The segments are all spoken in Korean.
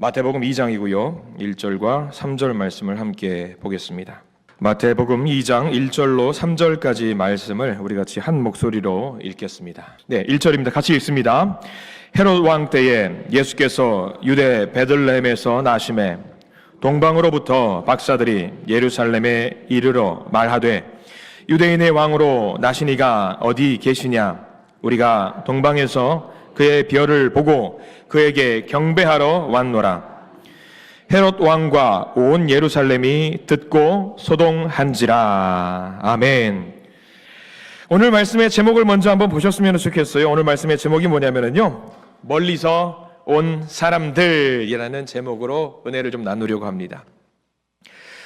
마태복음 2장이고요. 1절과 3절 말씀을 함께 보겠습니다. 마태복음 2장 1절로 3절까지 말씀을 우리 같이 한 목소리로 읽겠습니다. 네, 1절입니다. 같이 읽습니다. 헤롯 왕 때에 예수께서 유대 베들레헴에서 나심에 동방으로부터 박사들이 예루살렘에 이르러 말하되 유대인의 왕으로 나시니가 어디 계시냐? 우리가 동방에서 그의 별을 보고 그에게 경배하러 왔노라. 헤롯 왕과 온 예루살렘이 듣고 소동한지라. 아멘. 오늘 말씀의 제목을 먼저 한번 보셨으면 좋겠어요. 오늘 말씀의 제목이 뭐냐면요, 멀리서 온 사람들이라는 제목으로 은혜를 좀 나누려고 합니다.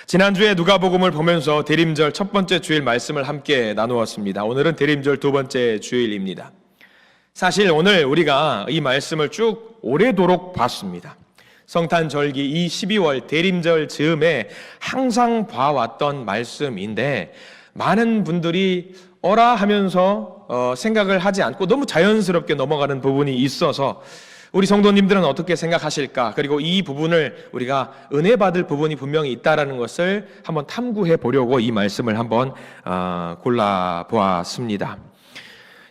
지난주에 누가복음을 보면서 대림절 첫 번째 주일 말씀을 함께 나누었습니다. 오늘은 대림절 두 번째 주일입니다. 사실 오늘 우리가 이 말씀을 쭉 오래도록 봤습니다. 성탄절기 이 12월 대림절 즈음에 항상 봐왔던 말씀인데 많은 분들이 어라 하면서 생각을 하지 않고 너무 자연스럽게 넘어가는 부분이 있어서 우리 성도님들은 어떻게 생각하실까? 그리고 이 부분을 우리가 은혜 받을 부분이 분명히 있다는 것을 한번 탐구해 보려고 이 말씀을 한번 골라보았습니다.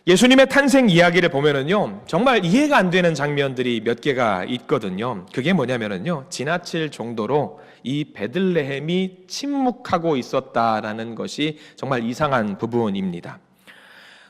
예수님의 탄생 이야기를 보면은요, 정말 이해가 안 되는 장면들이 몇 개가 있거든요. 그게 뭐냐면은요, 지나칠 정도로 이 베들레헴이 침묵하고 있었다라는 것이 정말 이상한 부분입니다.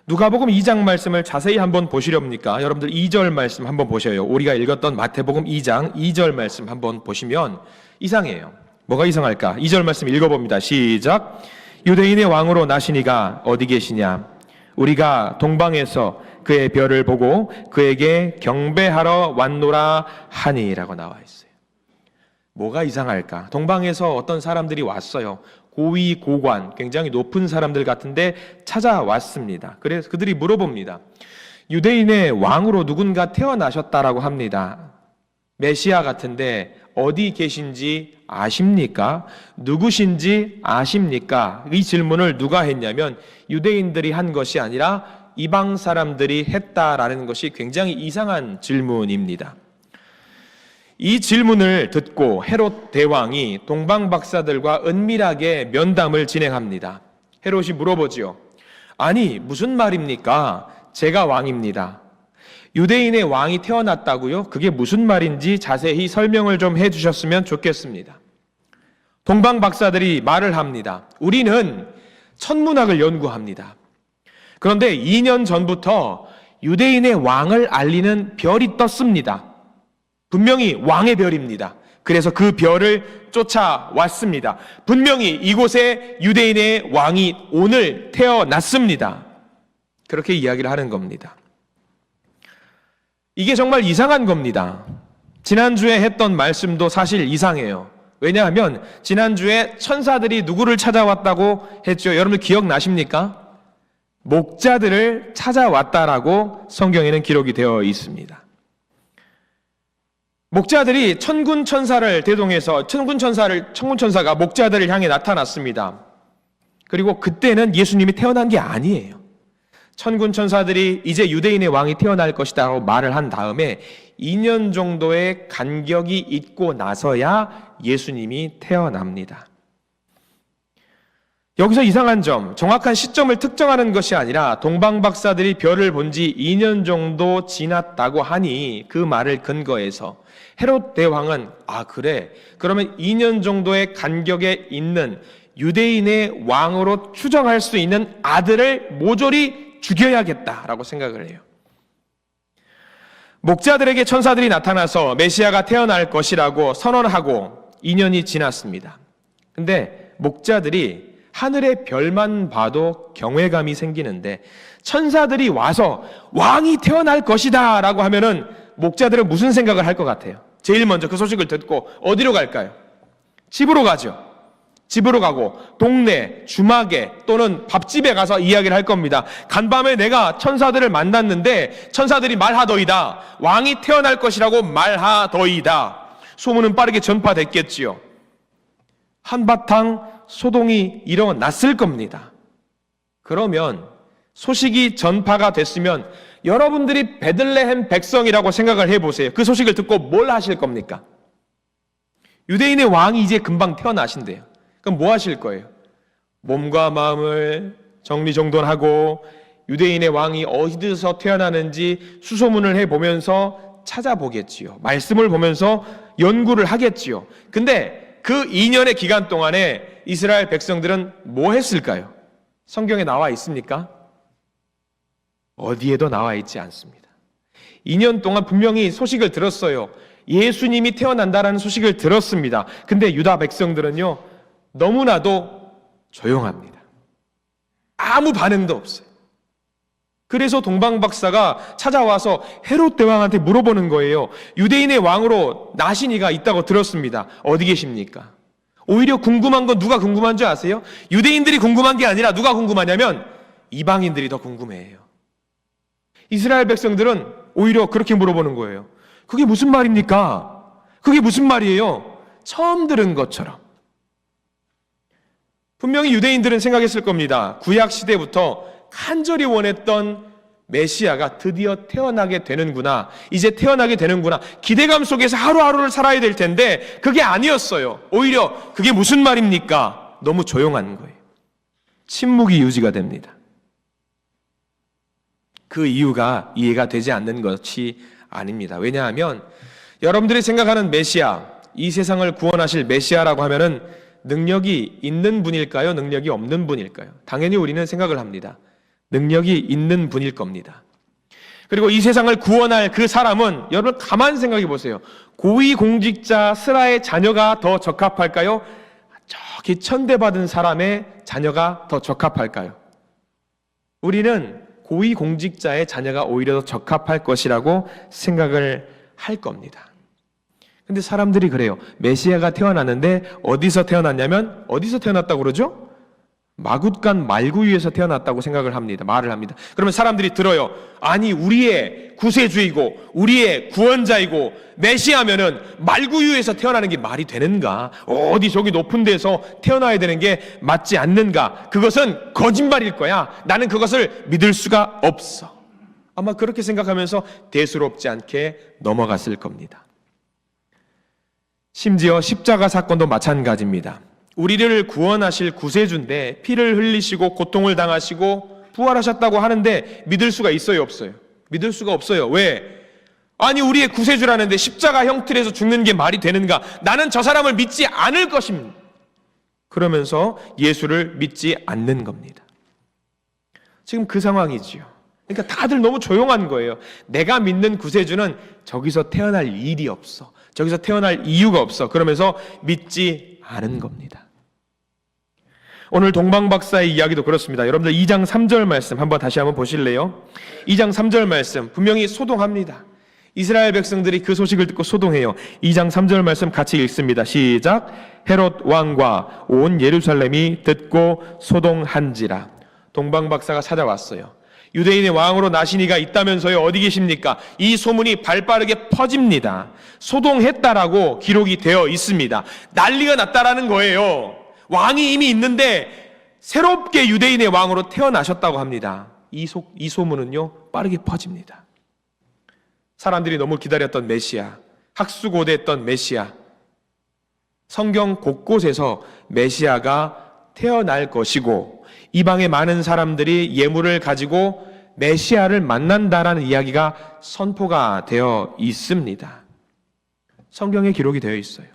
누가복음 2장 말씀을 자세히 한번 보시렵니까? 여러분들 2절 말씀 한번 보셔요. 우리가 읽었던 마태복음 2장 2절 말씀 한번 보시면 이상해요. 뭐가 이상할까? 2절 말씀 읽어봅니다. 시작. 유대인의 왕으로 나시니가 어디 계시냐? 우리가 동방에서 그의 별을 보고 그에게 경배하러 왔노라 하니라고 나와 있어요. 뭐가 이상할까? 동방에서 어떤 사람들이 왔어요. 고위 고관, 굉장히 높은 사람들 같은데 찾아왔습니다. 그래서 그들이 물어봅니다. 유대인의 왕으로 누군가 태어나셨다라고 합니다. 메시아 같은데 어디 계신지 아십니까? 누구신지 아십니까? 이 질문을 누가 했냐면 유대인들이 한 것이 아니라 이방 사람들이 했다라는 것이 굉장히 이상한 질문입니다. 이 질문을 듣고 헤롯 대왕이 동방 박사들과 은밀하게 면담을 진행합니다. 헤롯이 물어보지요. 아니, 무슨 말입니까? 제가 왕입니다. 유대인의 왕이 태어났다고요? 그게 무슨 말인지 자세히 설명을 좀 해주셨으면 좋겠습니다. 동방 박사들이 말을 합니다. 우리는 천문학을 연구합니다. 그런데 2년 전부터 유대인의 왕을 알리는 별이 떴습니다. 분명히 왕의 별입니다. 그래서 그 별을 쫓아왔습니다. 분명히 이곳에 유대인의 왕이 오늘 태어났습니다. 그렇게 이야기를 하는 겁니다. 이게 정말 이상한 겁니다. 지난주에 했던 말씀도 사실 이상해요. 왜냐하면 지난주에 천사들이 누구를 찾아왔다고 했죠? 여러분들 기억나십니까? 목자들을 찾아왔다라고 성경에는 기록이 되어 있습니다. 목자들이 천군 천사를 대동해서 천군 천사가 목자들을 향해 나타났습니다. 그리고 그때는 예수님이 태어난 게 아니에요. 천군 천사들이 이제 유대인의 왕이 태어날 것이다라고 말을 한 다음에 2년 정도의 간격이 있고 나서야 예수님이 태어납니다. 여기서 이상한 점, 정확한 시점을 특정하는 것이 아니라 동방 박사들이 별을 본 지 2년 정도 지났다고 하니 그 말을 근거해서 헤롯 대왕은 그래, 그러면 2년 정도의 간격에 있는 유대인의 왕으로 추정할 수 있는 아들을 모조리 죽여야겠다라고 생각을 해요. 목자들에게 천사들이 나타나서 메시아가 태어날 것이라고 선언하고 2년이 지났습니다. 근데 목자들이 하늘의 별만 봐도 경외감이 생기는데 천사들이 와서 왕이 태어날 것이다 라고 하면은 목자들은 무슨 생각을 할 것 같아요? 제일 먼저 그 소식을 듣고 어디로 갈까요? 집으로 가죠. 집으로 가고 동네, 주막에 또는 밥집에 가서 이야기를 할 겁니다. 간밤에 내가 천사들을 만났는데 천사들이 말하더이다. 왕이 태어날 것이라고 말하더이다. 소문은 빠르게 전파됐겠지요. 한바탕 소동이 일어났을 겁니다. 그러면 소식이 전파가 됐으면 여러분들이 베들레헴 백성이라고 생각을 해보세요. 그 소식을 듣고 뭘 하실 겁니까? 유대인의 왕이 이제 금방 태어나신대요. 그럼 뭐 하실 거예요? 몸과 마음을 정리정돈하고 유대인의 왕이 어디서 태어나는지 수소문을 해보면서 찾아보겠지요. 말씀을 보면서 연구를 하겠지요. 근데 그 2년의 기간 동안에 이스라엘 백성들은 뭐 했을까요? 성경에 나와 있습니까? 어디에도 나와 있지 않습니다. 2년 동안 분명히 소식을 들었어요. 예수님이 태어난다라는 소식을 들었습니다. 근데 유다 백성들은요, 너무나도 조용합니다. 아무 반응도 없어요. 그래서 동방박사가 찾아와서 헤롯 대왕한테 물어보는 거예요. 유대인의 왕으로 나신이가 있다고 들었습니다. 어디 계십니까? 오히려 궁금한 건 누가 궁금한 줄 아세요? 유대인들이 궁금한 게 아니라 누가 궁금하냐면 이방인들이 더 궁금해해요. 이스라엘 백성들은 오히려 그렇게 물어보는 거예요. 그게 무슨 말입니까? 그게 무슨 말이에요? 처음 들은 것처럼. 분명히 유대인들은 생각했을 겁니다. 구약 시대부터 간절히 원했던 메시아가 드디어 태어나게 되는구나. 이제 태어나게 되는구나. 기대감 속에서 하루하루를 살아야 될 텐데 그게 아니었어요. 오히려 그게 무슨 말입니까? 너무 조용한 거예요. 침묵이 유지가 됩니다. 그 이유가 이해가 되지 않는 것이 아닙니다. 왜냐하면 여러분들이 생각하는 메시아, 이 세상을 구원하실 메시아라고 하면은 능력이 있는 분일까요? 능력이 없는 분일까요? 당연히 우리는 생각을 합니다. 능력이 있는 분일 겁니다. 그리고 이 세상을 구원할 그 사람은 여러분 가만 생각해 보세요. 고위공직자 스라의 자녀가 더 적합할까요? 저기 천대받은 사람의 자녀가 더 적합할까요? 우리는 고위공직자의 자녀가 오히려 더 적합할 것이라고 생각을 할 겁니다. 근데 사람들이 그래요. 메시아가 태어났는데 어디서 태어났냐면 어디서 태어났다고 그러죠? 마굿간 말구유에서 태어났다고 생각을 합니다. 말을 합니다. 그러면 사람들이 들어요. 아니 우리의 구세주이고 우리의 구원자이고 메시아면은 말구유에서 태어나는 게 말이 되는가? 어디 저기 높은 데서 태어나야 되는 게 맞지 않는가? 그것은 거짓말일 거야. 나는 그것을 믿을 수가 없어. 아마 그렇게 생각하면서 대수롭지 않게 넘어갔을 겁니다. 심지어 십자가 사건도 마찬가지입니다. 우리를 구원하실 구세주인데 피를 흘리시고 고통을 당하시고 부활하셨다고 하는데 믿을 수가 있어요, 없어요? 믿을 수가 없어요. 왜? 아니 우리의 구세주라는데 십자가 형틀에서 죽는 게 말이 되는가? 나는 저 사람을 믿지 않을 것입니다. 그러면서 예수를 믿지 않는 겁니다. 지금 그 상황이지요. 그러니까 다들 너무 조용한 거예요. 내가 믿는 구세주는 저기서 태어날 일이 없어. 저기서 태어날 이유가 없어. 그러면서 믿지 않은 겁니다. 오늘 동방박사의 이야기도 그렇습니다. 여러분들 2장 3절 말씀 한번 다시 한번 보실래요? 2장 3절 말씀 분명히 소동합니다. 이스라엘 백성들이 그 소식을 듣고 소동해요. 2장 3절 말씀 같이 읽습니다. 시작. 헤롯 왕과 온 예루살렘이 듣고 소동한지라. 동방박사가 찾아왔어요. 유대인의 왕으로 나시니가 있다면서요. 어디 계십니까? 이 소문이 발빠르게 퍼집니다. 소동했다라고 기록이 되어 있습니다. 난리가 났다라는 거예요. 왕이 이미 있는데 새롭게 유대인의 왕으로 태어나셨다고 합니다. 이 소문은요 빠르게 퍼집니다. 사람들이 너무 기다렸던 메시아, 학수고대했던 메시아, 성경 곳곳에서 메시아가 태어날 것이고 이방의 많은 사람들이 예물을 가지고 메시아를 만난다라는 이야기가 선포가 되어 있습니다. 성경에 기록이 되어 있어요.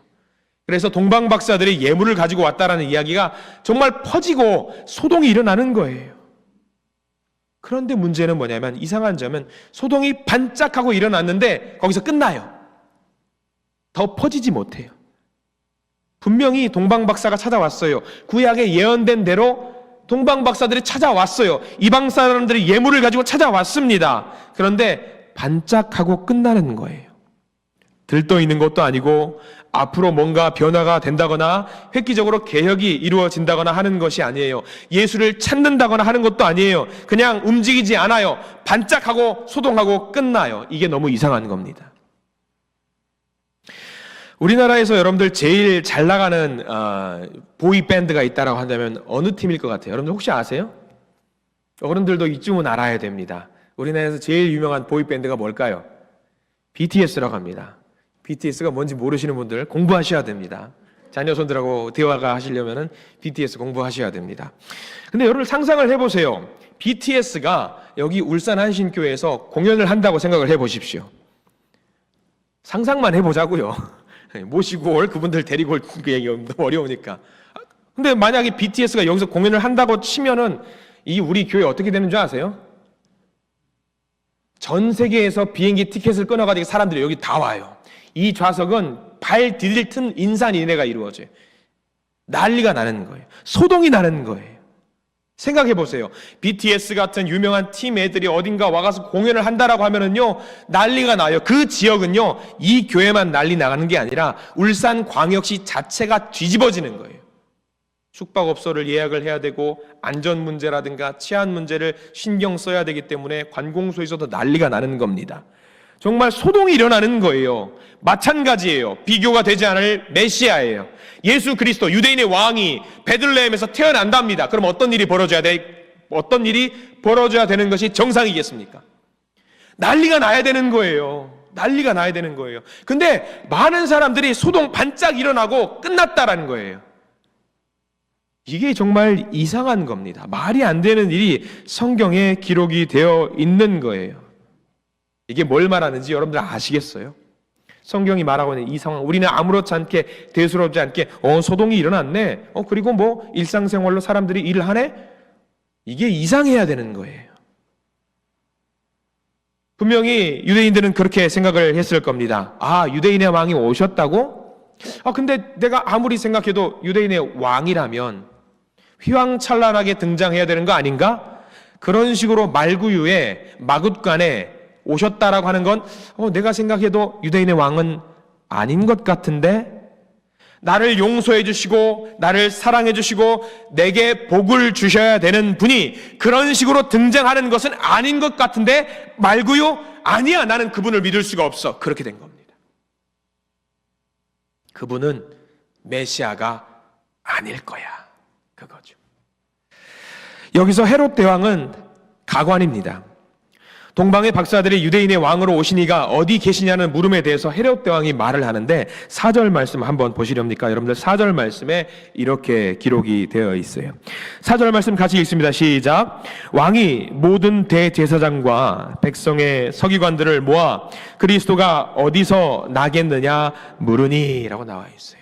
그래서 동방박사들이 예물을 가지고 왔다라는 이야기가 정말 퍼지고 소동이 일어나는 거예요. 그런데 문제는 뭐냐면 이상한 점은 소동이 반짝하고 일어났는데 거기서 끝나요. 더 퍼지지 못해요. 분명히 동방박사가 찾아왔어요. 구약에 예언된 대로 동방박사들이 찾아왔어요. 이방 사람들이 예물을 가지고 찾아왔습니다. 그런데 반짝하고 끝나는 거예요. 들떠 있는 것도 아니고 앞으로 뭔가 변화가 된다거나 획기적으로 개혁이 이루어진다거나 하는 것이 아니에요. 예수를 찾는다거나 하는 것도 아니에요. 그냥 움직이지 않아요. 반짝하고 소동하고 끝나요. 이게 너무 이상한 겁니다. 우리나라에서 여러분들 제일 잘 나가는 보이밴드가 있다라고 한다면 어느 팀일 것 같아요? 여러분들 혹시 아세요? 어른들도 이쯤은 알아야 됩니다. 우리나라에서 제일 유명한 보이밴드가 뭘까요? BTS라고 합니다. BTS가 뭔지 모르시는 분들 공부하셔야 됩니다. 자녀 손들하고 대화가 하시려면 BTS 공부하셔야 됩니다. 근데 여러분 상상을 해보세요. BTS가 여기 울산 한신교회에서 공연을 한다고 생각을 해보십시오. 상상만 해보자고요. 모시고 올 그분들 데리고 올 게 너무 어려우니까. 근데 만약에 BTS가 여기서 공연을 한다고 치면은 이 우리 교회 어떻게 되는 줄 아세요? 전 세계에서 비행기 티켓을 끊어가지고 사람들이 여기 다 와요. 이 좌석은 발 디딜 틈 인산인해가 이루어져요. 난리가 나는 거예요. 소동이 나는 거예요. 생각해 보세요. BTS 같은 유명한 팀 애들이 어딘가 와가서 공연을 한다라고 하면은요, 난리가 나요. 그 지역은요, 이 교회만 난리 나가는 게 아니라 울산광역시 자체가 뒤집어지는 거예요. 숙박업소를 예약을 해야 되고 안전 문제라든가 치안 문제를 신경 써야 되기 때문에 관공서에서도 난리가 나는 겁니다. 정말 소동이 일어나는 거예요. 마찬가지예요. 비교가 되지 않을 메시아예요. 예수 그리스도 유대인의 왕이 베들레헴에서 태어난답니다. 그럼 어떤 일이 벌어져야 되는 것이 정상이겠습니까? 난리가 나야 되는 거예요. 난리가 나야 되는 거예요. 근데 많은 사람들이 소동 반짝 일어나고 끝났다라는 거예요. 이게 정말 이상한 겁니다. 말이 안 되는 일이 성경에 기록이 되어 있는 거예요. 이게 뭘 말하는지 여러분들 아시겠어요? 성경이 말하고 있는 이 상황, 우리는 아무렇지 않게 대수롭지 않게 소동이 일어났네, 그리고 뭐 일상생활로 사람들이 일을 하네, 이게 이상해야 되는 거예요. 분명히 유대인들은 그렇게 생각을 했을 겁니다. 아, 유대인의 왕이 오셨다고? 근데 내가 아무리 생각해도 유대인의 왕이라면 휘황찬란하게 등장해야 되는 거 아닌가? 그런 식으로 말구유에 마굿간에 오셨다라고 하는 건 내가 생각해도 유대인의 왕은 아닌 것 같은데, 나를 용서해 주시고 나를 사랑해 주시고 내게 복을 주셔야 되는 분이 그런 식으로 등장하는 것은 아닌 것 같은데, 말구유? 아니야, 나는 그분을 믿을 수가 없어. 그렇게 된 겁니다. 그분은 메시아가 아닐 거야, 그거죠. 여기서 헤롯 대왕은 가관입니다. 동방의 박사들이 유대인의 왕으로 오신 이가 어디 계시냐는 물음에 대해서 헤롯 대왕이 말을 하는데, 4절 말씀 한번 보시렵니까? 여러분들 4절 말씀에 이렇게 기록이 되어 있어요. 4절 말씀 같이 읽습니다. 시작. 왕이 모든 대제사장과 백성의 서기관들을 모아 그리스도가 어디서 나겠느냐 물으니 라고 나와 있어요.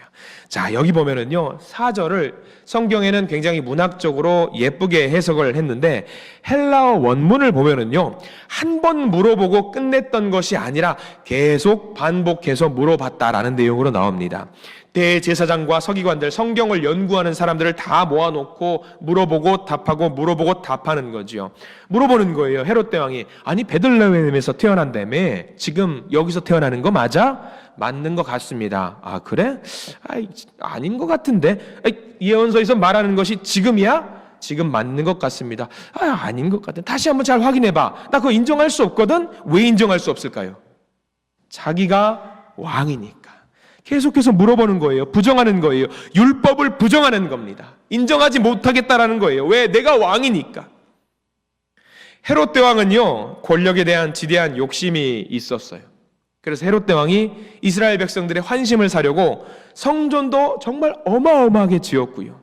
자, 여기 보면은요, 4절을 성경에는 굉장히 문학적으로 예쁘게 해석을 했는데, 헬라어 원문을 보면은요, 한 번 물어보고 끝냈던 것이 아니라 계속 반복해서 물어봤다라는 내용으로 나옵니다. 대제사장과 서기관들, 성경을 연구하는 사람들을 다 모아놓고 물어보고 답하고 물어보고 답하는 거죠. 물어보는 거예요. 헤롯 대왕이, 아니 베들레헴에서 태어난다며, 지금 여기서 태어나는 거 맞아? 맞는 것 같습니다. 아, 그래? 아닌 것 같은데? 예언서에서 말하는 것이 지금이야? 지금 맞는 것 같습니다. 아닌 것 같아. 다시 한번 잘 확인해봐. 나 그거 인정할 수 없거든? 왜 인정할 수 없을까요? 자기가 왕이니까. 계속해서 물어보는 거예요. 부정하는 거예요. 율법을 부정하는 겁니다. 인정하지 못하겠다라는 거예요. 왜? 내가 왕이니까. 헤롯 대왕은요, 권력에 대한 지대한 욕심이 있었어요. 그래서 헤롯 대왕이 이스라엘 백성들의 환심을 사려고 성전도 정말 어마어마하게 지었고요.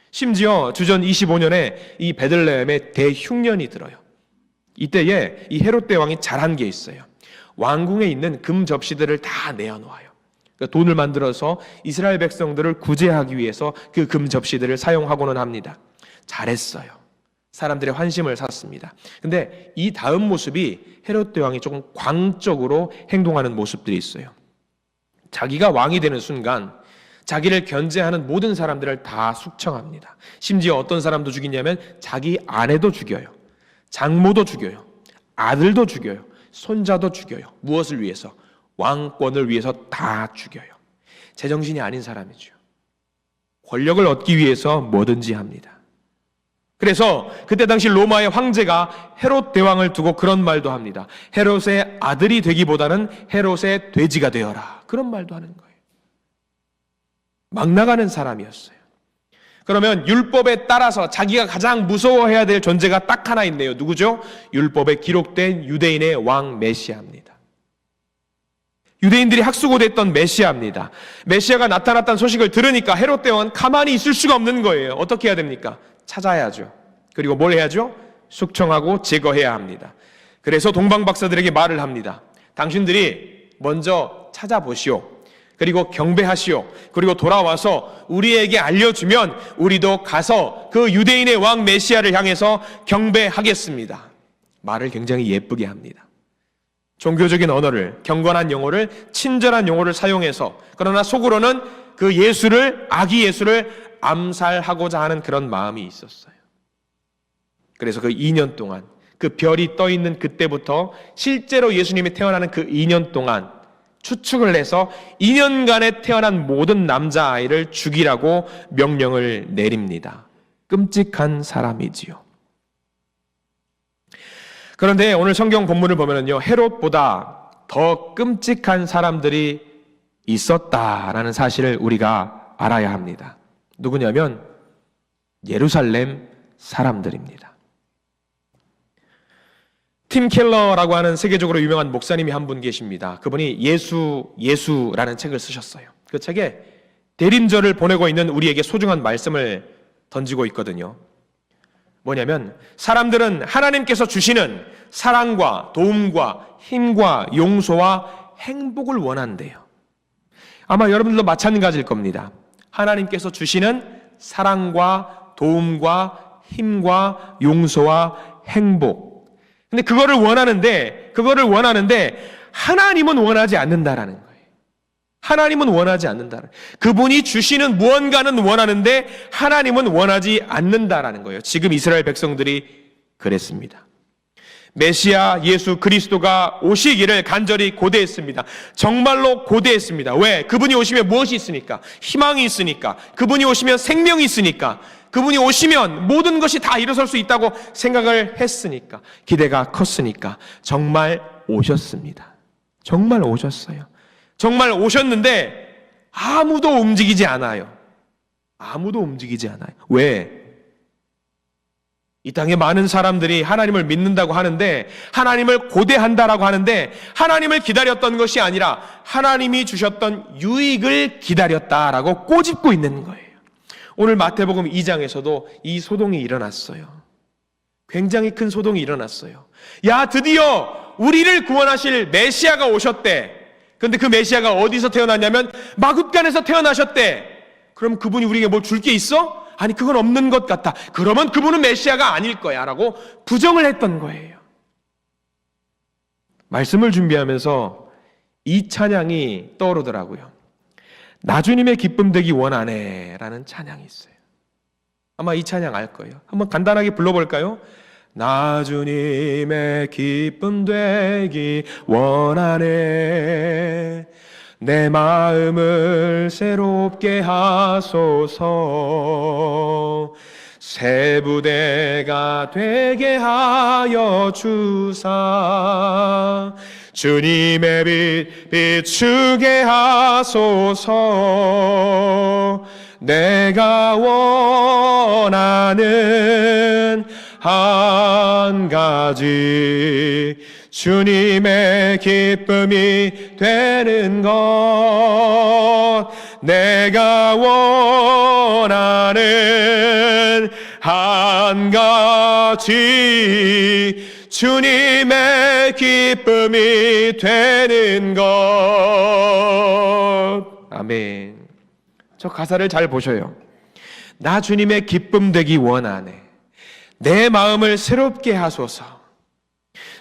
심지어 주전 25년에 이 베들레헴에 대흉년이 들어요. 이때에 이 헤롯 대왕이 잘한 게 있어요. 왕궁에 있는 금 접시들을 다 내어놓아요. 그러니까 돈을 만들어서 이스라엘 백성들을 구제하기 위해서 그 금 접시들을 사용하고는 합니다. 잘했어요. 사람들의 환심을 샀습니다. 근데 이 다음 모습이 헤롯 대왕이 조금 광적으로 행동하는 모습들이 있어요. 자기가 왕이 되는 순간 자기를 견제하는 모든 사람들을 다 숙청합니다. 심지어 어떤 사람도 죽이냐면 자기 아내도 죽여요. 장모도 죽여요. 아들도 죽여요. 손자도 죽여요. 무엇을 위해서? 왕권을 위해서 다 죽여요. 제정신이 아닌 사람이죠. 권력을 얻기 위해서 뭐든지 합니다. 그래서 그때 당시 로마의 황제가 헤롯 대왕을 두고 그런 말도 합니다. 헤롯의 아들이 되기보다는 헤롯의 돼지가 되어라. 그런 말도 하는 거예요. 막 나가는 사람이었어요. 그러면 율법에 따라서 자기가 가장 무서워해야 될 존재가 딱 하나 있네요. 누구죠? 율법에 기록된 유대인의 왕 메시아입니다. 유대인들이 학수고대했던 메시아입니다. 메시아가 나타났다는 소식을 들으니까 헤롯 대왕은 가만히 있을 수가 없는 거예요. 어떻게 해야 됩니까? 찾아야죠. 그리고 뭘 해야죠? 숙청하고 제거해야 합니다. 그래서 동방박사들에게 말을 합니다. 당신들이 먼저 찾아보시오. 그리고 경배하시오. 그리고 돌아와서 우리에게 알려주면 우리도 가서 그 유대인의 왕 메시아를 향해서 경배하겠습니다. 말을 굉장히 예쁘게 합니다. 종교적인 언어를, 경건한 용어를, 친절한 용어를 사용해서, 그러나 속으로는 그 예수를, 아기 예수를 암살하고자 하는 그런 마음이 있었어요. 그래서 그 2년 동안, 그 별이 떠 있는 그때부터 실제로 예수님이 태어나는 그 2년 동안 추측을 해서 2년간에 태어난 모든 남자아이를 죽이라고 명령을 내립니다. 끔찍한 사람이지요. 그런데 오늘 성경 본문을 보면요, 헤롯보다 더 끔찍한 사람들이 있었다라는 사실을 우리가 알아야 합니다. 누구냐면 예루살렘 사람들입니다. 팀 켈러라고 하는 세계적으로 유명한 목사님이 한 분 계십니다. 그분이 예수라는 책을 쓰셨어요. 그 책에 대림절을 보내고 있는 우리에게 소중한 말씀을 던지고 있거든요. 뭐냐면 사람들은 하나님께서 주시는 사랑과 도움과 힘과 용서와 행복을 원한대요. 아마 여러분들도 마찬가지일 겁니다. 하나님께서 주시는 사랑과 도움과 힘과 용서와 행복. 근데 그거를 원하는데 하나님은 원하지 않는다라는 거예요. 하나님은 원하지 않는다라는 거예요. 그분이 주시는 무언가는 원하는데 하나님은 원하지 않는다라는 거예요. 지금 이스라엘 백성들이 그랬습니다. 메시아 예수 그리스도가 오시기를 간절히 고대했습니다. 정말로 고대했습니다. 왜? 그분이 오시면 무엇이 있으니까? 희망이 있으니까. 그분이 오시면 생명이 있으니까. 그분이 오시면 모든 것이 다 일어설 수 있다고 생각을 했으니까. 기대가 컸으니까. 정말 오셨습니다. 정말 오셨어요. 정말 오셨는데 아무도 움직이지 않아요. 아무도 움직이지 않아요. 왜? 이 땅에 많은 사람들이 하나님을 믿는다고 하는데, 하나님을 고대한다라고 하는데, 하나님을 기다렸던 것이 아니라 하나님이 주셨던 유익을 기다렸다라고 꼬집고 있는 거예요. 오늘 마태복음 2장에서도 이 소동이 일어났어요. 굉장히 큰 소동이 일어났어요. 야, 드디어 우리를 구원하실 메시아가 오셨대. 그런데 그 메시아가 어디서 태어났냐면 마굿간에서 태어나셨대. 그럼 그분이 우리에게 뭘 줄 게 있어? 아니, 그건 없는 것 같다. 그러면 그분은 메시아가 아닐 거야 라고 부정을 했던 거예요. 말씀을 준비하면서 이 찬양이 떠오르더라고요. 나 주님의 기쁨 되기 원하네 라는 찬양이 있어요. 아마 이 찬양 알 거예요. 한번 간단하게 불러볼까요? 나 주님의 기쁨 되기 원하네. 내 마음을 새롭게 하소서. 새 부대가 되게 하여 주사. 주님의 빛 비추게 하소서. 내가 원하는 한 가지, 주님의 기쁨이 되는 것. 내가 원하는 한 가지, 주님의 기쁨이 되는 것. 아멘. 저 가사를 잘 보셔요. 나 주님의 기쁨 되기 원하네. 내 마음을 새롭게 하소서.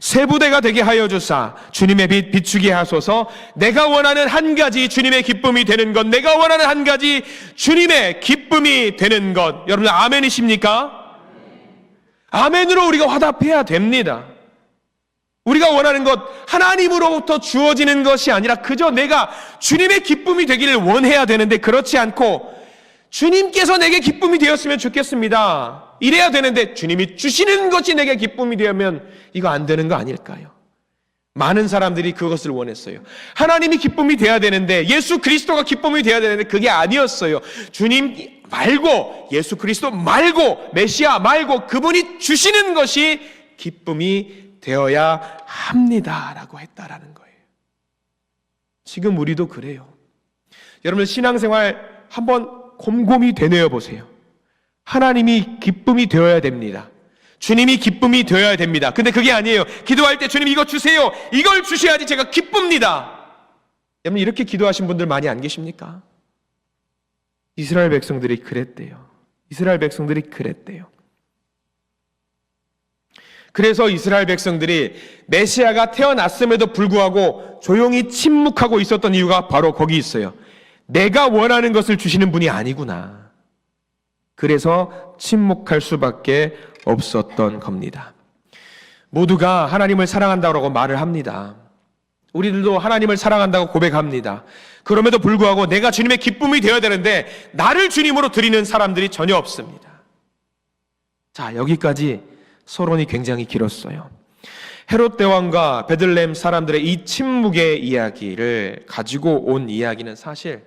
새 부대가 되게 하여 주사. 주님의 빛 비추게 하소서. 내가 원하는 한 가지 주님의 기쁨이 되는 것. 내가 원하는 한 가지 주님의 기쁨이 되는 것. 여러분 아멘이십니까? 아멘으로 우리가 화답해야 됩니다. 우리가 원하는 것, 하나님으로부터 주어지는 것이 아니라 그저 내가 주님의 기쁨이 되기를 원해야 되는데, 그렇지 않고 주님께서 내게 기쁨이 되었으면 좋겠습니다. 이래야 되는데 주님이 주시는 것이 내게 기쁨이 되면 이거 안 되는 거 아닐까요? 많은 사람들이 그것을 원했어요. 하나님이 기쁨이 돼야 되는데, 예수 그리스도가 기쁨이 돼야 되는데 그게 아니었어요. 주님 말고, 예수 그리스도 말고, 메시아 말고 그분이 주시는 것이 기쁨이 되어야 합니다라고 했다라는 거예요. 지금 우리도 그래요. 여러분 신앙생활 한번 곰곰이 되뇌어 보세요. 하나님이 기쁨이 되어야 됩니다. 주님이 기쁨이 되어야 됩니다. 근데 그게 아니에요. 기도할 때 주님 이거 주세요. 이걸 주셔야지 제가 기쁩니다. 여러분 이렇게 기도하신 분들 많이 안 계십니까? 이스라엘 백성들이 그랬대요. 이스라엘 백성들이 그랬대요. 그래서 이스라엘 백성들이 메시아가 태어났음에도 불구하고 조용히 침묵하고 있었던 이유가 바로 거기 있어요. 내가 원하는 것을 주시는 분이 아니구나. 그래서 침묵할 수밖에 없었던 겁니다. 모두가 하나님을 사랑한다고 말을 합니다. 우리들도 하나님을 사랑한다고 고백합니다. 그럼에도 불구하고 내가 주님의 기쁨이 되어야 되는데 나를 주님으로 드리는 사람들이 전혀 없습니다. 자, 여기까지 서론이 굉장히 길었어요. 헤롯 대왕과 베들레헴 사람들의 이 침묵의 이야기를 가지고 온 이야기는 사실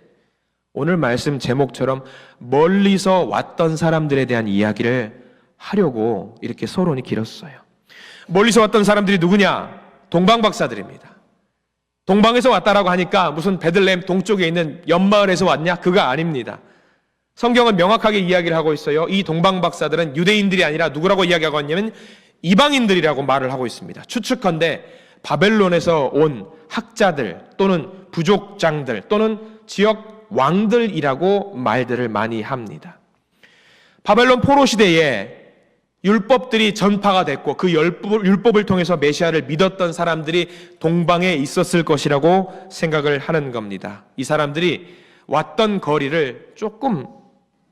오늘 말씀 제목처럼 멀리서 왔던 사람들에 대한 이야기를 하려고 이렇게 서론이 길었어요. 멀리서 왔던 사람들이 누구냐? 동방박사들입니다. 동방에서 왔다라고 하니까 무슨 베들레헴 동쪽에 있는 옆마을에서 왔냐? 그거 아닙니다. 성경은 명확하게 이야기를 하고 있어요. 이 동방박사들은 유대인들이 아니라 누구라고 이야기하고 있냐면 이방인들이라고 말을 하고 있습니다. 추측컨대 바벨론에서 온 학자들 또는 부족장들 또는 지역 왕들이라고 말들을 많이 합니다. 바벨론 포로 시대에 율법들이 전파가 됐고 그 율법을 통해서 메시아를 믿었던 사람들이 동방에 있었을 것이라고 생각을 하는 겁니다. 이 사람들이 왔던 거리를 조금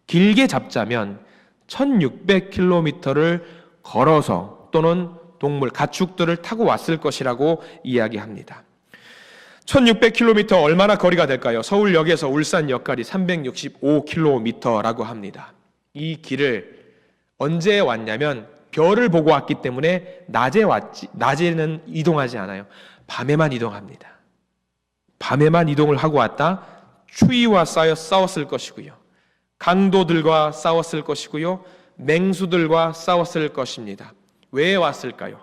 길게 잡자면 1600km를 걸어서 또는 동물, 가축들을 타고 왔을 것이라고 이야기합니다. 1600km 얼마나 거리가 될까요? 서울역에서 울산역까지 365km라고 합니다. 이 길을 언제 왔냐면 별을 보고 왔기 때문에 낮에는 이동하지 않아요. 밤에만 이동합니다. 밤에만 이동을 하고 왔다. 추위와 싸웠을 것이고요. 강도들과 싸웠을 것이고요. 맹수들과 싸웠을 것입니다. 왜 왔을까요?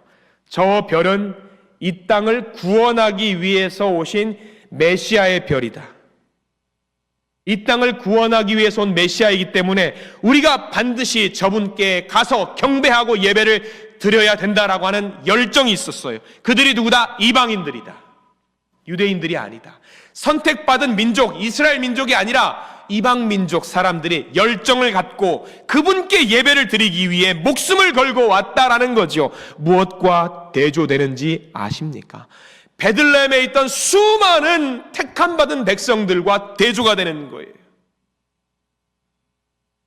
저 별은 이 땅을 구원하기 위해서 오신 메시아의 별이다. 이 땅을 구원하기 위해서 온 메시아이기 때문에 우리가 반드시 저분께 가서 경배하고 예배를 드려야 된다라고 하는 열정이 있었어요. 그들이 누구다? 이방인들이다. 유대인들이 아니다. 선택받은 민족, 이스라엘 민족이 아니라 이방 민족 사람들이 열정을 갖고 그분께 예배를 드리기 위해 목숨을 걸고 왔다라는 거죠. 무엇과 대조되는지 아십니까? 베들레헴에 있던 수많은 택함받은 백성들과 대조가 되는 거예요.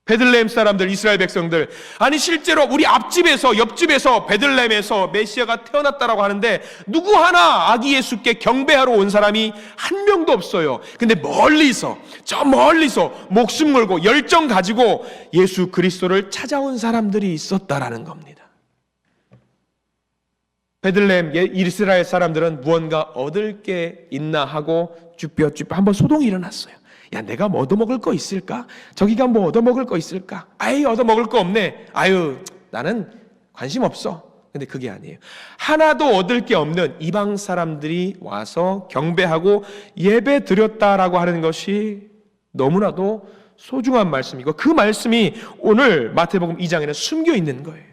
베들레헴 사람들, 이스라엘 백성들, 아니 실제로 우리 앞집에서 옆집에서 베들레헴에서 메시아가 태어났다라고 하는데 누구 하나 아기 예수께 경배하러 온 사람이 한 명도 없어요. 근데 멀리서, 저 멀리서 목숨 걸고 열정 가지고 예수 그리스도를 찾아온 사람들이 있었다라는 겁니다. 베들레헴 이스라엘 사람들은 무언가 얻을 게 있나 하고 쭈뼛쭈뼛 한번 소동이 일어났어요. 야, 내가 뭐 얻어먹을 거 있을까? 저기가 뭐 얻어먹을 거 있을까? 아이, 얻어먹을 거 없네. 아유, 나는 관심 없어. 근데 그게 아니에요. 하나도 얻을 게 없는 이방 사람들이 와서 경배하고 예배 드렸다라고 하는 것이 너무나도 소중한 말씀이고 그 말씀이 오늘 마태복음 2장에는 숨겨 있는 거예요.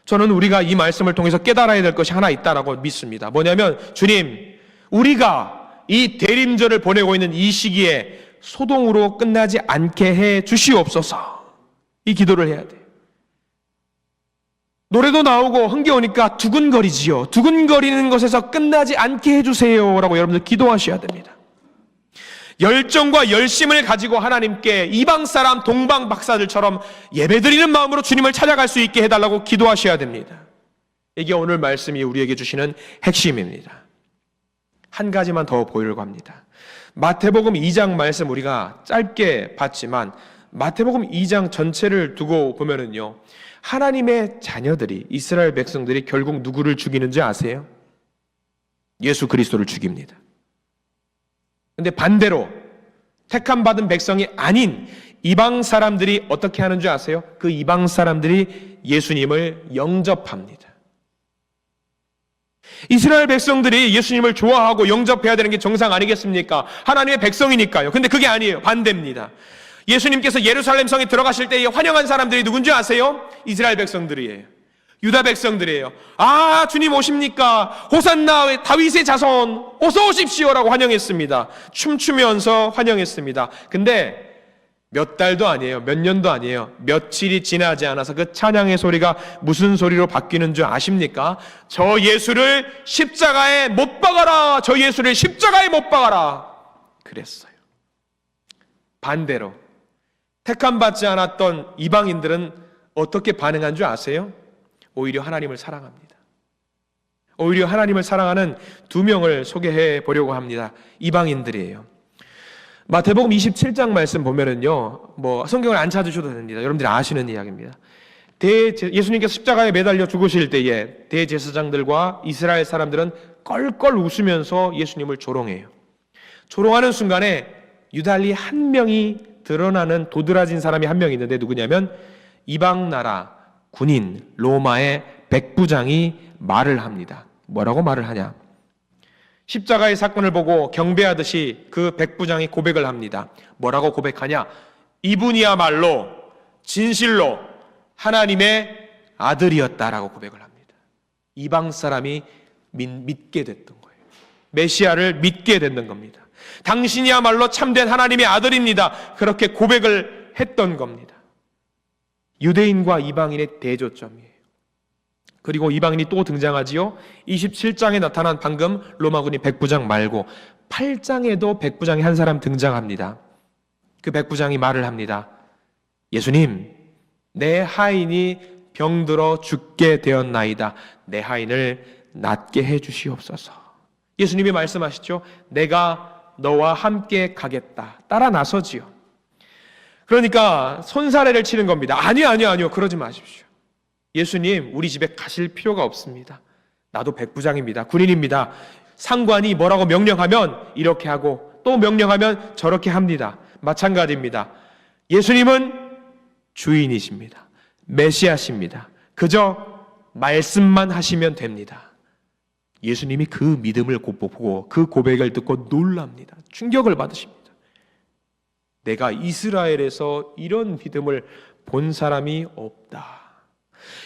저는 우리가 이 말씀을 통해서 깨달아야 될 것이 하나 있다라고 믿습니다. 뭐냐면 주님, 우리가 이 대림절을 보내고 있는 이 시기에 소동으로 끝나지 않게 해 주시옵소서. 이 기도를 해야 돼요. 노래도 나오고 흥겨우니까 두근거리지요. 두근거리는 것에서 끝나지 않게 해주세요 라고 여러분들 기도하셔야 됩니다. 열정과 열심을 가지고 하나님께 이방 사람 동방 박사들처럼 예배드리는 마음으로 주님을 찾아갈 수 있게 해달라고 기도하셔야 됩니다. 이게 오늘 말씀이 우리에게 주시는 핵심입니다. 한 가지만 더 보이려고 합니다. 마태복음 2장 말씀 우리가 짧게 봤지만 마태복음 2장 전체를 두고 보면은요, 하나님의 자녀들이, 이스라엘 백성들이 결국 누구를 죽이는지 아세요? 예수 그리스도를 죽입니다. 근데 반대로 택함받은 백성이 아닌 이방 사람들이 어떻게 하는 줄 아세요? 그 이방 사람들이 예수님을 영접합니다. 이스라엘 백성들이 예수님을 좋아하고 영접해야 되는 게 정상 아니겠습니까? 하나님의 백성이니까요. 근데 그게 아니에요. 반대입니다. 예수님께서 예루살렘 성에 들어가실 때 환영한 사람들이 누군지 아세요? 이스라엘 백성들이에요. 유다 백성들이에요. 아, 주님 오십니까? 호산나 다윗의 자손 어서 오십시오라고 환영했습니다. 춤추면서 환영했습니다. 근데 몇 달도 아니에요. 몇 년도 아니에요. 며칠이 지나지 않아서 그 찬양의 소리가 무슨 소리로 바뀌는 줄 아십니까? 저 예수를 십자가에 못 박아라. 저 예수를 십자가에 못 박아라. 그랬어요. 반대로 택함받지 않았던 이방인들은 어떻게 반응한 줄 아세요? 오히려 하나님을 사랑합니다. 오히려 하나님을 사랑하는 두 명을 소개해 보려고 합니다. 이방인들이에요. 마태복음 27장 말씀 보면은요, 성경을 안 찾으셔도 됩니다. 여러분들이 아시는 이야기입니다. 예수님께서 십자가에 매달려 죽으실 때에 대제사장들과 이스라엘 사람들은 껄껄 웃으면서 예수님을 조롱해요. 조롱하는 순간에 유달리 한 명이 드러나는 도드라진 사람이 한 명 있는데 누구냐면 이방 나라 군인 로마의 백부장이 말을 합니다. 뭐라고 말을 하냐? 십자가의 사건을 보고 경배하듯이 그 백부장이 고백을 합니다. 뭐라고 고백하냐? 이분이야말로 진실로 하나님의 아들이었다라고 고백을 합니다. 이방 사람이 믿게 됐던 거예요. 메시아를 믿게 됐는 겁니다. 당신이야말로 참된 하나님의 아들입니다. 그렇게 고백을 했던 겁니다. 유대인과 이방인의 대조점이에요. 그리고 이방인이 또 등장하지요. 27장에 나타난 방금 로마군이 백부장 말고 8장에도 백부장이 한 사람 등장합니다. 그 백부장이 말을 합니다. 예수님, 내 하인이 병들어 죽게 되었나이다. 내 하인을 낫게 해주시옵소서. 예수님이 말씀하시죠. 내가 너와 함께 가겠다. 따라 나서지요. 그러니까 손사래를 치는 겁니다. 아니요. 그러지 마십시오. 예수님, 우리 집에 가실 필요가 없습니다. 나도 백부장입니다. 군인입니다. 상관이 뭐라고 명령하면 이렇게 하고 또 명령하면 저렇게 합니다. 마찬가지입니다. 예수님은 주인이십니다. 메시아십니다. 그저 말씀만 하시면 됩니다. 예수님이 그 믿음을 보고 그 고백을 듣고 놀랍니다. 충격을 받으십니다. 내가 이스라엘에서 이런 믿음을 본 사람이 없다.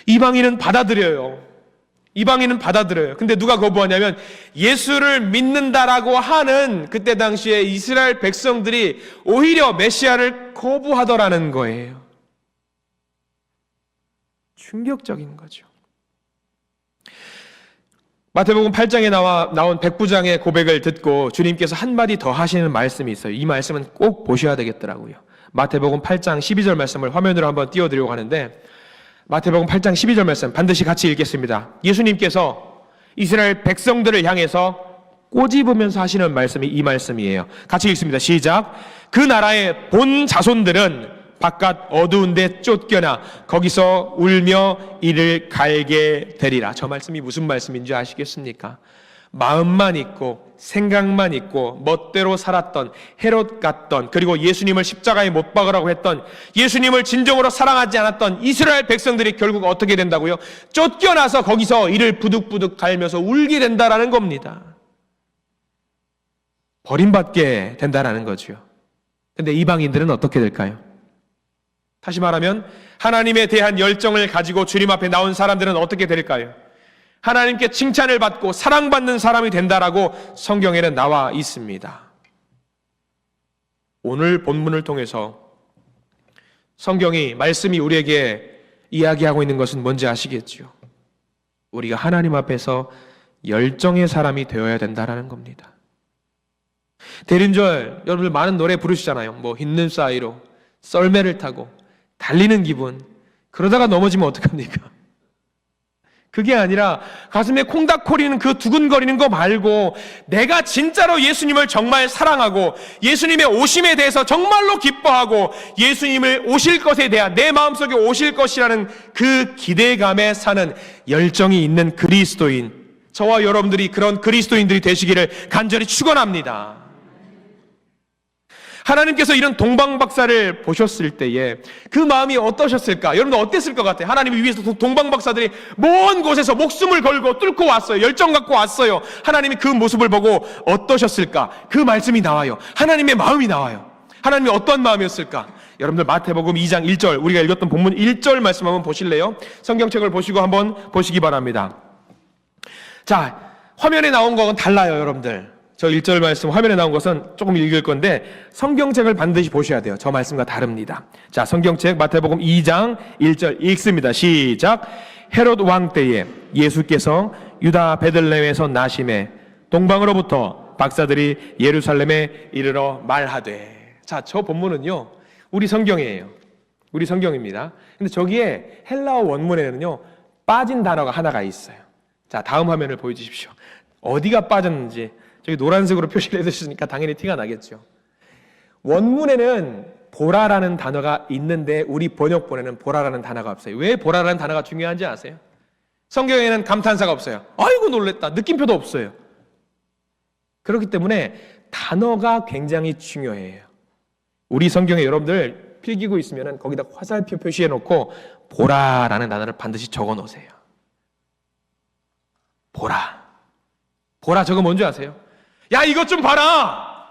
이방인은 받아들여요. 근데 누가 거부하냐면 예수를 믿는다라고 하는 그때 당시에 이스라엘 백성들이 오히려 메시아를 거부하더라는 거예요. 충격적인 거죠. 마태복음 8장에 나온 백부장의 고백을 듣고 주님께서 한마디 더 하시는 말씀이 있어요. 이 말씀은 꼭 보셔야 되겠더라고요. 마태복음 8장 12절 말씀을 화면으로 한번 띄워드리려고 하는데 마태복음 8장 12절 말씀 반드시 같이 읽겠습니다. 예수님께서 이스라엘 백성들을 향해서 꼬집으면서 하시는 말씀이 이 말씀이에요. 같이 읽습니다. 시작. 그 나라의 본 자손들은 바깥 어두운 데 쫓겨나 거기서 울며 이를 갈게 되리라. 저 말씀이 무슨 말씀인지 아시겠습니까? 마음만 있고 생각만 있고 멋대로 살았던 헤롯 같던 그리고 예수님을 십자가에 못 박으라고 했던 예수님을 진정으로 사랑하지 않았던 이스라엘 백성들이 결국 어떻게 된다고요? 쫓겨나서 거기서 이를 부득부득 갈면서 울게 된다라는 겁니다. 버림받게 된다라는 거죠. 근데 이방인들은 어떻게 될까요? 다시 말하면 하나님에 대한 열정을 가지고 주님 앞에 나온 사람들은 어떻게 될까요? 하나님께 칭찬을 받고 사랑받는 사람이 된다라고 성경에는 나와 있습니다. 오늘 본문을 통해서 성경이 말씀이 우리에게 이야기하고 있는 것은 뭔지 아시겠죠? 우리가 하나님 앞에서 열정의 사람이 되어야 된다라는 겁니다. 대륜절 여러분들 많은 노래 부르시잖아요. 흰눈 사이로 썰매를 타고 달리는 기분. 그러다가 넘어지면 어떡합니까? 그게 아니라 가슴에 콩닥거리는 그 두근거리는 거 말고 내가 진짜로 예수님을 정말 사랑하고 예수님의 오심에 대해서 정말로 기뻐하고 예수님을 오실 것에 대한 내 마음속에 오실 것이라는 그 기대감에 사는 열정이 있는 그리스도인, 저와 여러분들이 그런 그리스도인들이 되시기를 간절히 축원합니다. 하나님께서 이런 동방박사를 보셨을 때에 그 마음이 어떠셨을까? 여러분들 어땠을 것 같아요? 하나님을 위해서 동방박사들이 먼 곳에서 목숨을 걸고 뚫고 왔어요. 열정 갖고 왔어요. 하나님이 그 모습을 보고 어떠셨을까? 그 말씀이 나와요. 하나님의 마음이 나와요. 하나님이 어떤 마음이었을까? 여러분들 마태복음 2장 1절, 우리가 읽었던 본문 1절 말씀 한번 보실래요? 성경책을 보시고 한번 보시기 바랍니다. 자, 화면에 나온 거는 달라요, 여러분들. 저 1절 말씀 화면에 나온 것은 조금 읽을 건데 성경책을 반드시 보셔야 돼요. 저 말씀과 다릅니다. 자, 성경책 마태복음 2장 1절 읽습니다. 시작. 헤롯 왕 때에 예수께서 유다 베들레헴에서 나심에 동방으로부터 박사들이 예루살렘에 이르러 말하되. 자, 저 본문은요, 우리 성경이에요. 우리 성경입니다. 근데 저기에 헬라어 원문에는요, 빠진 단어가 하나가 있어요. 자, 다음 화면을 보여주십시오. 어디가 빠졌는지 저기 노란색으로 표시를 해주시니까 당연히 티가 나겠죠. 원문에는 보라라는 단어가 있는데 우리 번역본에는 보라라는 단어가 없어요. 왜 보라라는 단어가 중요한지 아세요? 성경에는 감탄사가 없어요. 아이고 놀랬다. 느낌표도 없어요. 그렇기 때문에 단어가 굉장히 중요해요. 우리 성경에 여러분들 필기고 있으면 거기다 화살표 표시해 놓고 보라라는 단어를 반드시 적어 놓으세요. 보라. 보라, 저거 뭔지 아세요? 야, 이것 좀 봐라.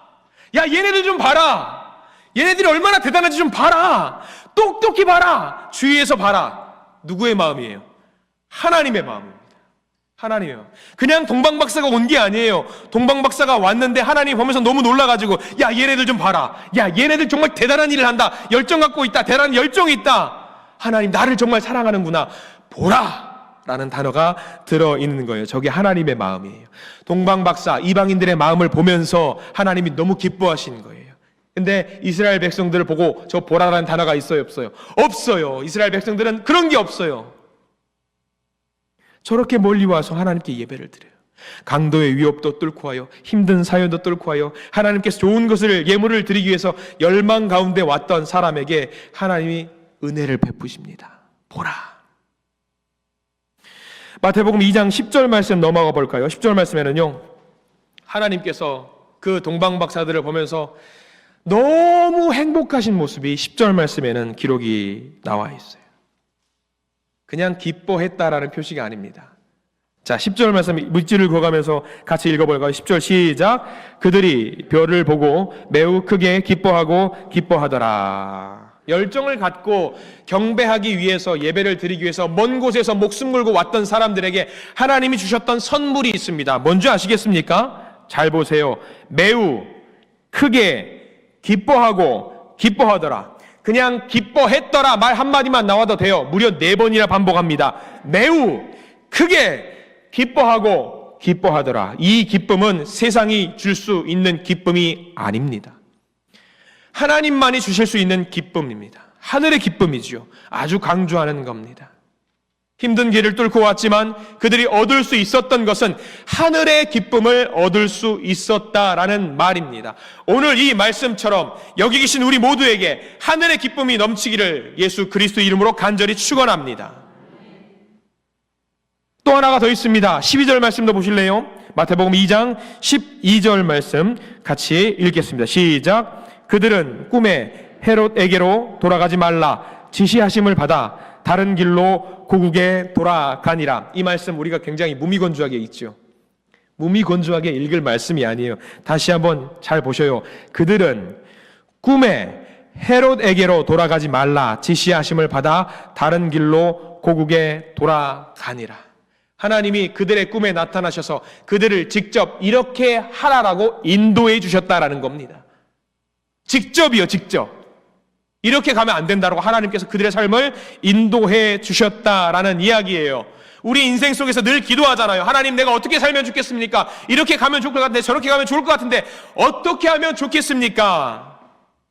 야, 얘네들 좀 봐라. 얘네들이 얼마나 대단한지 좀 봐라. 똑똑히 봐라. 주위에서 봐라. 누구의 마음이에요? 하나님의 마음입니다. 하나님의 마음. 그냥 동방박사가 온 게 아니에요. 동방박사가 왔는데 하나님 보면서 너무 놀라가지고, 야, 얘네들 좀 봐라. 야, 얘네들 정말 대단한 일을 한다. 열정 갖고 있다. 대단한 열정이 있다. 하나님 나를 정말 사랑하는구나. 보라 라는 단어가 들어있는 거예요. 저게 하나님의 마음이에요. 동방박사, 이방인들의 마음을 보면서 하나님이 너무 기뻐하시는 거예요. 근데 이스라엘 백성들을 보고 저 보라라는 단어가 있어요, 없어요? 없어요. 이스라엘 백성들은 그런 게 없어요. 저렇게 멀리 와서 하나님께 예배를 드려요. 강도의 위협도 뚫고 와요. 힘든 사연도 뚫고 와요. 하나님께서 좋은 것을, 예물을 드리기 위해서 열망 가운데 왔던 사람에게 하나님이 은혜를 베푸십니다. 보라. 마태복음 2장 10절 말씀 넘어가 볼까요? 10절 말씀에는요, 하나님께서 그 동방박사들을 보면서 너무 행복하신 모습이 10절 말씀에는 기록이 나와 있어요. 그냥 기뻐했다라는 표시가 아닙니다. 자, 10절 말씀 물질을 그어가면서 같이 읽어볼까요? 10절 시작. 그들이 별을 보고 매우 크게 기뻐하고 기뻐하더라. 열정을 갖고 경배하기 위해서, 예배를 드리기 위해서 먼 곳에서 목숨 걸고 왔던 사람들에게 하나님이 주셨던 선물이 있습니다. 뭔지 아시겠습니까? 잘 보세요. 매우 크게 기뻐하고 기뻐하더라. 그냥 기뻐했더라 말 한마디만 나와도 돼요. 무려 4번이나 반복합니다. 매우 크게 기뻐하고 기뻐하더라. 이 기쁨은 세상이 줄 수 있는 기쁨이 아닙니다. 하나님만이 주실 수 있는 기쁨입니다. 하늘의 기쁨이죠. 아주 강조하는 겁니다. 힘든 길을 뚫고 왔지만 그들이 얻을 수 있었던 것은 하늘의 기쁨을 얻을 수 있었다라는 말입니다. 오늘 이 말씀처럼 여기 계신 우리 모두에게 하늘의 기쁨이 넘치기를 예수 그리스도 이름으로 간절히 축원합니다. 또 하나가 더 있습니다. 12절 말씀도 보실래요? 마태복음 2장 12절 말씀 같이 읽겠습니다. 시작. 그들은 꿈에 헤롯에게로 돌아가지 말라 지시하심을 받아 다른 길로 고국에 돌아가니라. 이 말씀 우리가 굉장히 무미건조하게 읽죠. 무미건조하게 읽을 말씀이 아니에요. 다시 한번 잘 보셔요. 그들은 꿈에 헤롯에게로 돌아가지 말라 지시하심을 받아 다른 길로 고국에 돌아가니라. 하나님이 그들의 꿈에 나타나셔서 그들을 직접 이렇게 하라라고 인도해 주셨다라는 겁니다. 직접이요, 직접. 이렇게 가면 안 된다라고 하나님께서 그들의 삶을 인도해 주셨다라는 이야기예요. 우리 인생 속에서 늘 기도하잖아요. 하나님, 내가 어떻게 살면 좋겠습니까? 이렇게 가면 좋을 것 같은데, 저렇게 가면 좋을 것 같은데, 어떻게 하면 좋겠습니까?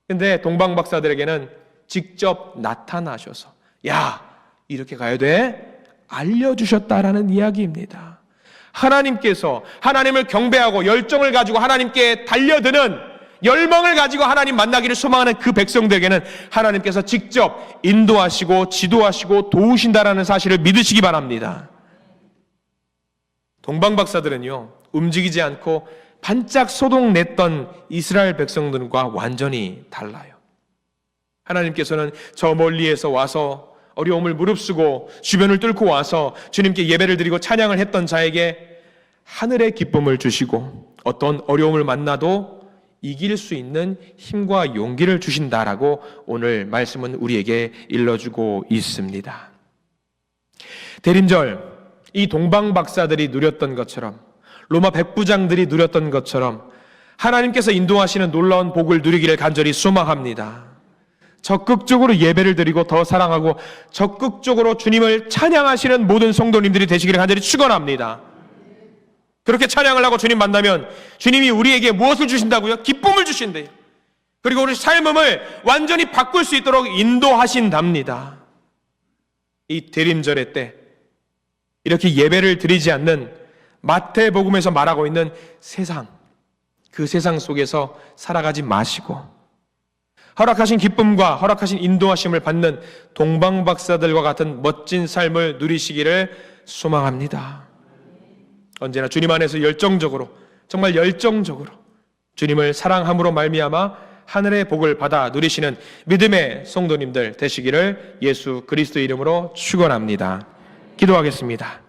근데 동방박사들에게는 직접 나타나셔서, 야, 이렇게 가야 돼? 알려주셨다라는 이야기입니다. 하나님께서 하나님을 경배하고 열정을 가지고 하나님께 달려드는 열망을 가지고 하나님 만나기를 소망하는 그 백성들에게는 하나님께서 직접 인도하시고 지도하시고 도우신다라는 사실을 믿으시기 바랍니다. 동방박사들은요, 움직이지 않고 반짝 소동냈던 이스라엘 백성들과 완전히 달라요. 하나님께서는 저 멀리에서 와서 어려움을 무릅쓰고 주변을 뚫고 와서 주님께 예배를 드리고 찬양을 했던 자에게 하늘의 기쁨을 주시고 어떤 어려움을 만나도 이길 수 있는 힘과 용기를 주신다라고 오늘 말씀은 우리에게 일러주고 있습니다. 대림절, 이 동방박사들이 누렸던 것처럼, 로마 백부장들이 누렸던 것처럼 하나님께서 인도하시는 놀라운 복을 누리기를 간절히 소망합니다. 적극적으로 예배를 드리고 더 사랑하고 적극적으로 주님을 찬양하시는 모든 성도님들이 되시기를 간절히 축원합니다. 그렇게 찬양을 하고 주님 만나면 주님이 우리에게 무엇을 주신다고요? 기쁨을 주신대요. 그리고 우리 삶을 완전히 바꿀 수 있도록 인도하신답니다. 이 대림절의 때 이렇게 예배를 드리지 않는 마태복음에서 말하고 있는 세상, 그 세상 속에서 살아가지 마시고 허락하신 기쁨과 허락하신 인도하심을 받는 동방박사들과 같은 멋진 삶을 누리시기를 소망합니다. 언제나 주님 안에서 열정적으로, 정말 열정적으로 주님을 사랑함으로 말미암아 하늘의 복을 받아 누리시는 믿음의 성도님들 되시기를 예수 그리스도 이름으로 축원합니다. 기도하겠습니다.